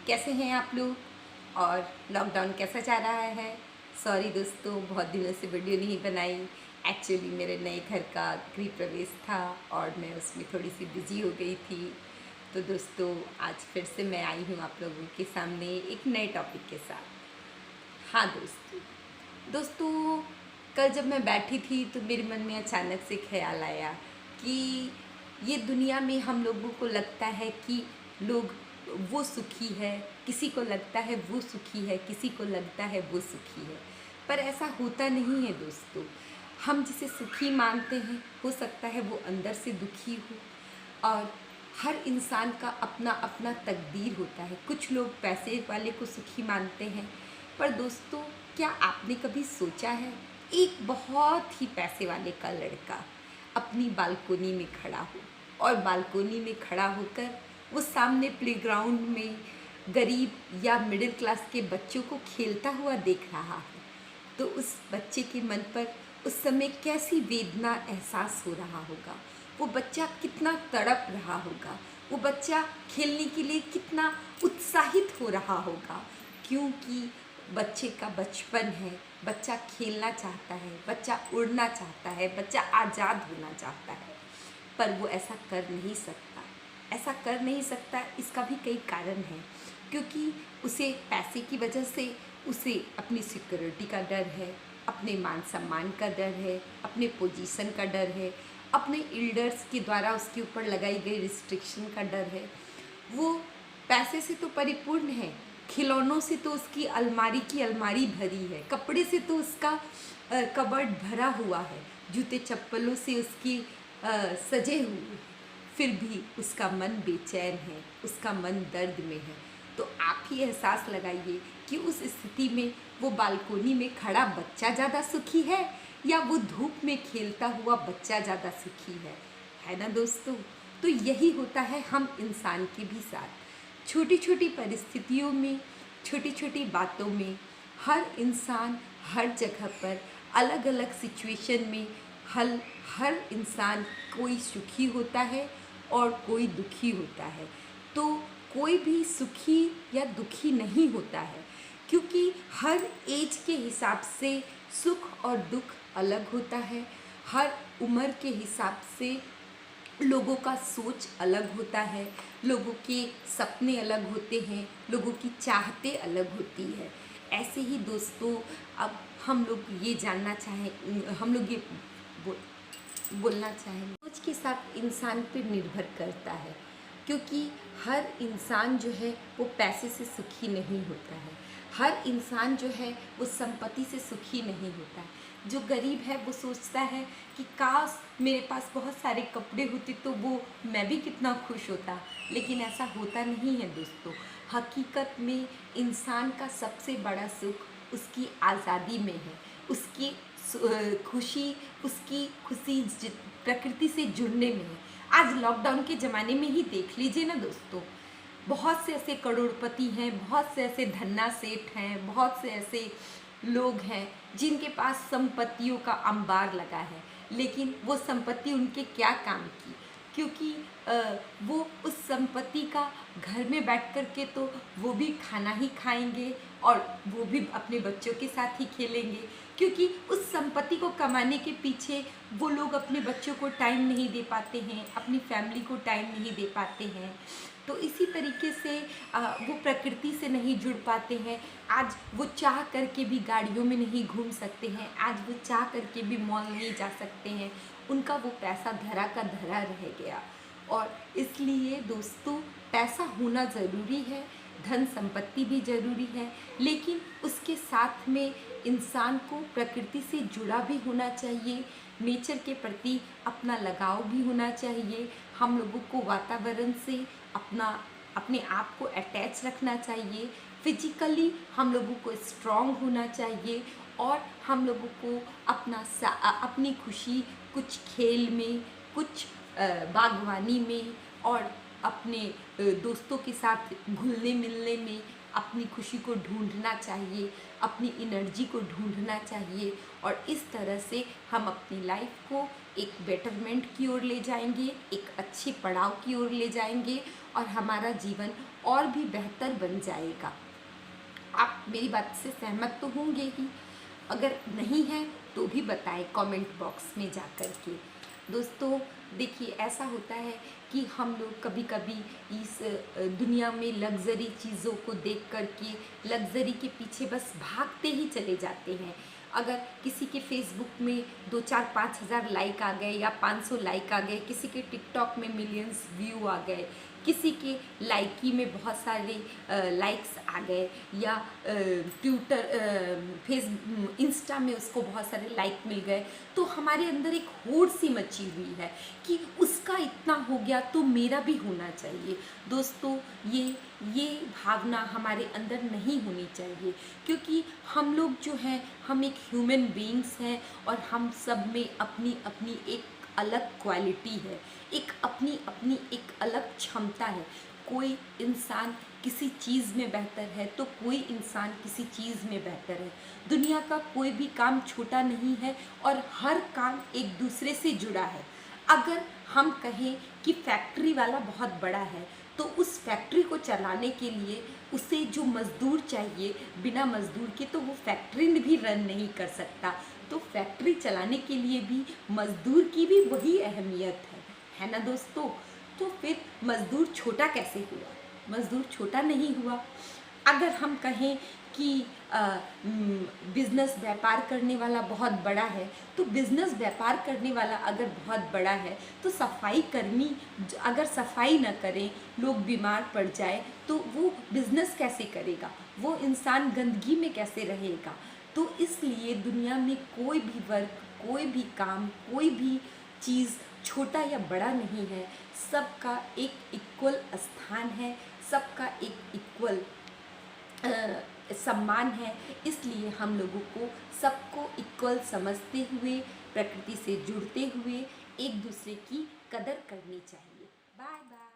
कैसे हैं आप लोग और लॉकडाउन कैसा जा रहा है। सॉरी दोस्तों, बहुत दिनों से वीडियो नहीं बनाई। एक्चुअली मेरे नए घर का गृह प्रवेश था और मैं उसमें थोड़ी सी बिजी हो गई थी। तो दोस्तों आज फिर से मैं आई हूँ आप लोगों के सामने एक नए टॉपिक के साथ। हाँ दोस्तों कल जब मैं बैठी थी तो मेरे मन में अचानक से ख्याल आया कि ये दुनिया में हम लोगों को लगता है कि लोग वो सुखी है, किसी को लगता है वो सुखी है, किसी को लगता है वो सुखी है, पर ऐसा होता नहीं है दोस्तों। हम जिसे सुखी मानते हैं हो सकता है वो अंदर से दुखी हो। और हर इंसान का अपना अपना तकदीर होता है। कुछ लोग पैसे वाले को सुखी मानते हैं, पर दोस्तों क्या आपने कभी सोचा है एक बहुत ही पैसे वाले का लड़का अपनी बालकोनी में खड़ा हो और बालकोनी में खड़ा होकर वो सामने प्लेग्राउंड में गरीब या मिडिल क्लास के बच्चों को खेलता हुआ देख रहा है, तो उस बच्चे के मन पर उस समय कैसी वेदना एहसास हो रहा होगा। वो बच्चा कितना तड़प रहा होगा, वो बच्चा खेलने के लिए कितना उत्साहित हो रहा होगा, क्योंकि बच्चे का बचपन है, बच्चा खेलना चाहता है, बच्चा उड़ना चाहता है, बच्चा आज़ाद होना चाहता है, पर वो ऐसा कर नहीं सकता। ऐसा कर नहीं सकता, इसका भी कई कारण हैं, क्योंकि उसे पैसे की वजह से उसे अपनी सिक्योरिटी का डर है, अपने मान सम्मान का डर है, अपने पोजीशन का डर है, अपने एल्डर्स के द्वारा उसके ऊपर लगाई गई रिस्ट्रिक्शन का डर है। वो पैसे से तो परिपूर्ण है, खिलौनों से तो उसकी अलमारी की अलमारी भरी है, कपड़े से तो उसका कबर्ड भरा हुआ है, जूते चप्पलों से उसकी सजे हुए, फिर भी उसका मन बेचैन है, उसका मन दर्द में है। तो आप ही एहसास लगाइए कि उस स्थिति में वो बालकोनी में खड़ा बच्चा ज़्यादा सुखी है या वो धूप में खेलता हुआ बच्चा ज़्यादा सुखी है ना दोस्तों। तो यही होता है हम इंसान के भी साथ। छोटी छोटी परिस्थितियों में, छोटी छोटी बातों में हर इंसान हर जगह पर अलग अलग सिचुएशन में हर इंसान कोई सुखी होता है और कोई दुखी होता है। तो कोई भी सुखी या दुखी नहीं होता है, क्योंकि हर एज के हिसाब से सुख और दुख अलग होता है। हर उम्र के हिसाब से लोगों का सोच अलग होता है, लोगों के सपने अलग होते हैं, लोगों की चाहते अलग होती है। ऐसे ही दोस्तों अब हम लोग ये जानना चाहें, हम लोग ये बोलना चाहेंगे, सोच के साथ इंसान पर निर्भर करता है, क्योंकि हर इंसान जो है वो पैसे से सुखी नहीं होता है, हर इंसान जो है वो संपत्ति से सुखी नहीं होता है। जो गरीब है वो सोचता है कि काश मेरे पास बहुत सारे कपड़े होते तो वो मैं भी कितना खुश होता, लेकिन ऐसा होता नहीं है दोस्तों। हकीकत में इंसान का सबसे बड़ा सुख उसकी आज़ादी में है, उसकी खुशी, उसकी खुशी प्रकृति से जुड़ने में है। आज लॉकडाउन के ज़माने में ही देख लीजिए ना दोस्तों, बहुत से ऐसे करोड़पति हैं, बहुत से ऐसे धन्ना सेठ हैं, बहुत से ऐसे लोग हैं जिनके पास संपत्तियों का अंबार लगा है, लेकिन वो संपत्ति उनके क्या काम की, क्योंकि वो उस संपत्ति का घर में बैठ कर के तो वो भी खाना ही खाएंगे और वो भी अपने बच्चों के साथ ही खेलेंगे, क्योंकि उस संपत्ति को कमाने के पीछे वो लोग अपने बच्चों को टाइम नहीं दे पाते हैं, अपनी फैमिली को टाइम नहीं दे पाते हैं। तो इसी तरीके से वो प्रकृति से नहीं जुड़ पाते हैं। आज वो चाह करके भी गाड़ियों में नहीं घूम सकते हैं, आज वो चाह करके भी मॉल नहीं जा सकते हैं, उनका वो पैसा धरा का धरा रह गया। और इसलिए दोस्तों पैसा होना ज़रूरी है, धन संपत्ति भी ज़रूरी है, लेकिन उसके साथ में इंसान को प्रकृति से जुड़ा भी होना चाहिए, नेचर के प्रति अपना लगाव भी होना चाहिए। हम लोगों को वातावरण से अपने आप को अटैच रखना चाहिए। फिजिकली हम लोगों को स्ट्रॉन्ग होना चाहिए और हम लोगों को अपनी खुशी कुछ खेल में, कुछ बागवानी में और अपने दोस्तों के साथ घुलने मिलने में अपनी खुशी को ढूंढना चाहिए, अपनी एनर्जी को ढूंढना चाहिए। और इस तरह से हम अपनी लाइफ को एक बेटरमेंट की ओर ले जाएंगे, एक अच्छे पड़ाव की ओर ले जाएंगे और हमारा जीवन और भी बेहतर बन जाएगा। आप मेरी बात से सहमत तो होंगे ही, अगर नहीं है तो भी बताएं कमेंट बॉक्स में जा कर के। दोस्तों देखिए, ऐसा होता है कि हम लोग कभी कभी इस दुनिया में लग्जरी चीज़ों को देख कर के लग्जरी के पीछे बस भागते ही चले जाते हैं। अगर किसी के फेसबुक में 2-4-5 हज़ार लाइक आ गए या 500 लाइक आ गए, किसी के टिकटॉक में मिलियंस व्यू आ गए, किसी के लाइकी में बहुत सारे लाइक्स आ गए, या ट्विटर फेस इंस्टा में उसको बहुत सारे लाइक मिल गए, तो हमारे अंदर एक होड़ सी मची हुई है कि उसका इतना हो गया तो मेरा भी होना चाहिए। दोस्तों ये भावना हमारे अंदर नहीं होनी चाहिए, क्योंकि हम लोग जो हैं, हम एक ह्यूमन बीइंग्स हैं और हम सब में अपनी अपनी एक अलग क्वालिटी है, एक अपनी अपनी एक अलग क्षमता है। कोई इंसान किसी चीज़ में बेहतर है तो कोई इंसान किसी चीज़ में बेहतर है। दुनिया का कोई भी काम छोटा नहीं है और हर काम एक दूसरे से जुड़ा है। अगर हम कहें कि फैक्ट्री वाला बहुत बड़ा है, तो उस फैक्ट्री को चलाने के लिए उसे जो मज़दूर चाहिए, बिना मज़दूर के तो वो फैक्ट्री भी रन नहीं कर सकता। तो फैक्ट्री चलाने के लिए भी मज़दूर की भी वही अहमियत है ना दोस्तों। तो फिर मज़दूर छोटा कैसे हुआ? मज़दूर छोटा नहीं हुआ। अगर हम कहें कि बिज़नेस व्यापार करने वाला बहुत बड़ा है, तो बिज़नेस व्यापार करने वाला अगर बहुत बड़ा है, तो सफाई कर्मी अगर सफाई न करें, लोग बीमार पड़ जाए, तो वो बिज़नेस कैसे करेगा? वो इंसान गंदगी में कैसे रहेगा? तो इसलिए दुनिया में कोई भी वर्क, कोई भी काम, कोई भी चीज़ छोटा या बड़ा नहीं है। सबका एक इक्वल स्थान है, सबका एक इक्वल सम्मान है। इसलिए हम लोगों को सबको इक्वल समझते हुए, प्रकृति से जुड़ते हुए एक दूसरे की कदर करनी चाहिए। Bye bye.